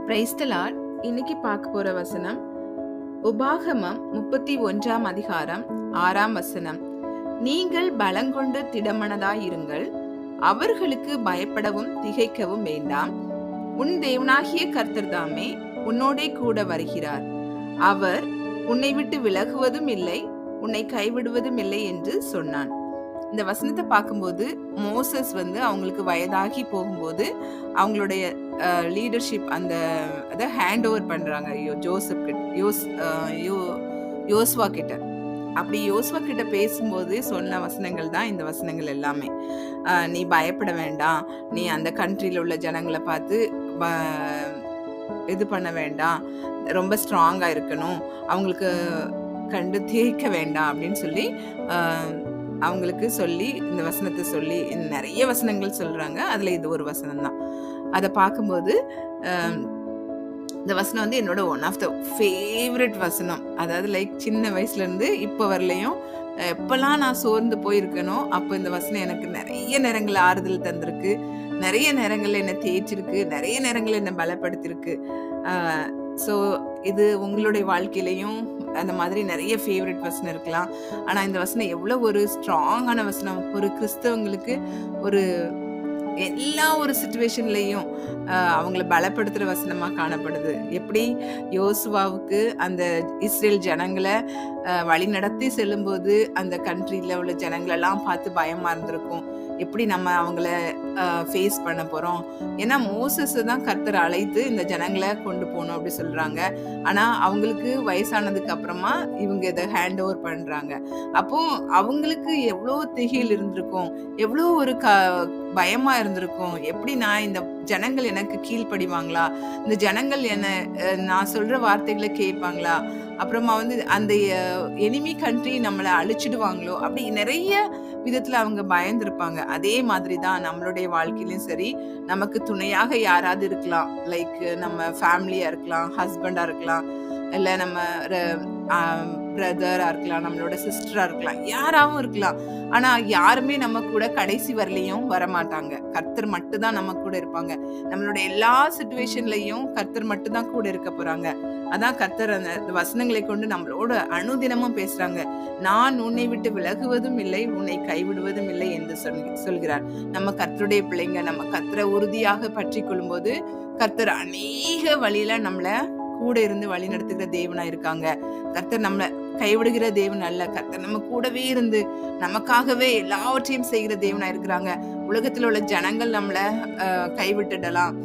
Praise the Lord. இன்னைக்கு பார்க்க போற வசனம் உபாகமம் 31 அதிகாரம் 6 வசனம். நீங்கள் பலங்கொண்டு திடமனதாயிருங்கள், அவர்களுக்கு பயப்படவும் திகைக்கவும் வேண்டாம். உன் தேவனாகிய கர்த்தர் தாமே உன்னோடே கூட வருகிறார். அவர் உன்னை விட்டு விலகுவதும் இல்லை, உன்னை கைவிடுவதும் இல்லை என்று சொன்னான். இந்த வசனத்தை பார்க்கும்போது மோசஸ் அவங்களுக்கு வயதாகி போகும்போது அவங்களுடைய லீடர்ஷிப் அதை ஹேண்ட் ஓவர் பண்றாங்க யோசுவா கிட்ட. அப்படி யோசுவா கிட்ட பேசும்போது சொன்ன வசனங்கள் தான் இந்த வசனங்கள் எல்லாமே. நீ பயப்பட வேண்டாம், நீ அந்த கண்ட்ரியில் உள்ள ஜனங்களை பார்த்து இது பண்ண வேண்டாம், ரொம்ப ஸ்ட்ராங்கா இருக்கணும், அவங்களுக்கு கண்டு தேய்க்க வேண்டாம் அப்படின்னு சொல்லி அவங்களுக்கு சொல்லி இந்த வசனத்தை சொல்லி நிறைய வசனங்கள் சொல்றாங்க. அதுல இது ஒரு வசனம் தான். அதை பார்க்கும்போது இந்த வசனம் என்னோட ஒன் ஆஃப் த ஃபேவரட் வசனம். அதாவது லைக் சின்ன வயசுல இருந்து இப்போ வரலையும் எப்பெல்லாம் நான் சோர்ந்து போயிருக்கனோ அப்போ இந்த வசனம் எனக்கு நிறைய நேரங்கள் ஆறுதல் தந்திருக்கு, நிறைய நேரங்கள்ல என்னை தேய்ச்சிருக்கு, நிறைய நேரங்கள் என்னை பலப்படுத்திருக்கு. ஸோ இது உங்களுடைய வாழ்க்கையிலையும் அந்த மாதிரி நிறைய ஃபேவரட் வசனம் இருக்கலாம். ஆனால் இந்த வசனம் எவ்வளோ ஒரு ஸ்ட்ராங்கான வசனம். ஒரு கிறிஸ்தவங்களுக்கு ஒரு எல்லா ஒரு சுச்சுவேஷன்லையும் அவங்கள பலப்படுத்துகிற வசனமாக காணப்படுது. எப்படி யோசுவாவுக்கு அந்த இஸ்ரேல் ஜனங்களை வழி நடத்தி செல்லும்போது அந்த கண்ட்ரியில் உள்ள ஜனங்களெல்லாம் பார்த்து பயமாக இருந்திருக்கும், எப்படி நம்ம அவங்கள ஃபேஸ் பண்ண போகிறோம். ஏன்னா மோசஸ் தான் கர்த்தர் அழைத்து இந்த ஜனங்களை கொண்டு போகணும் அப்படி சொல்கிறாங்க. ஆனால் அவங்களுக்கு வயசானதுக்கு அப்புறமா இவங்க இதை ஹேண்ட் ஓவர் பண்ணுறாங்க. அப்போ அவங்களுக்கு எவ்வளோ திகில் இருந்திருக்கும், எவ்வளோ ஒரு பயமா இருந்திருக்கும். எப்படி நான் இந்த ஜனங்கள் எனக்கு கீழ்ப்படிவாங்களா, இந்த ஜனங்கள் என்ன நான் சொல்ற வார்த்தைகளை கேட்பாங்களா, அப்புறமா அந்த எனிமி கண்ட்ரி நம்மளை அழிச்சிடுவாங்களோ, அப்படி நிறைய விதத்துல அவங்க பயந்துருப்பாங்க. அதே மாதிரி தான் நம்மளுடைய வாழ்க்கையிலும் சரி, நமக்கு துணையாக யாராவது இருக்கலாம். லைக் நம்ம ஃபேமிலியா இருக்கலாம், ஹஸ்பண்டா இருக்கலாம், இல்லை நம்ம பிரதரா இருக்கலாம், நம்மளோட சிஸ்டரா இருக்கலாம், யாராவும் இருக்கலாம். ஆனா யாருமே நம்ம கூட கடைசி வரலையும் வரமாட்டாங்க. கர்த்தர் மட்டும் தான் நம்ம கூட இருப்பாங்க. நம்மளோட எல்லா சிச்சுவேஷன்லயும் கர்த்தர் மட்டும் தான் கூட இருக்க போறாங்க. அதான் கர்த்தர் அந்த வசனங்களை கொண்டு நம்மளோட அனுதினமும் பேசுறாங்க. நான் உன்னை விட்டு விலகுவதும் இல்லை, உன்னை கைவிடுவதும் இல்லை என்று சொல்கிறார். நம்ம கர்த்தருடைய பிள்ளைங்க, நம்ம கர்த்தரை உறுதியாக பற்றி கொள்ளும் போது கர்த்தர் அநேக வழியில நம்மள கூட இருந்து வழி நடத்துகிற தேவனா இருக்காங்க. கர்த்தர் நம்மள கைவிடுகிற தேவன் அல்ல. கர்த்தர் நம்ம கூடவே இருந்து நமக்காகவே எல்லாவற்றையும் செய்கிற தேவனா இருக்கிறாங்க. உலகத்துல உள்ள ஜனங்கள் நம்மள கைவிட்டுடலாம்,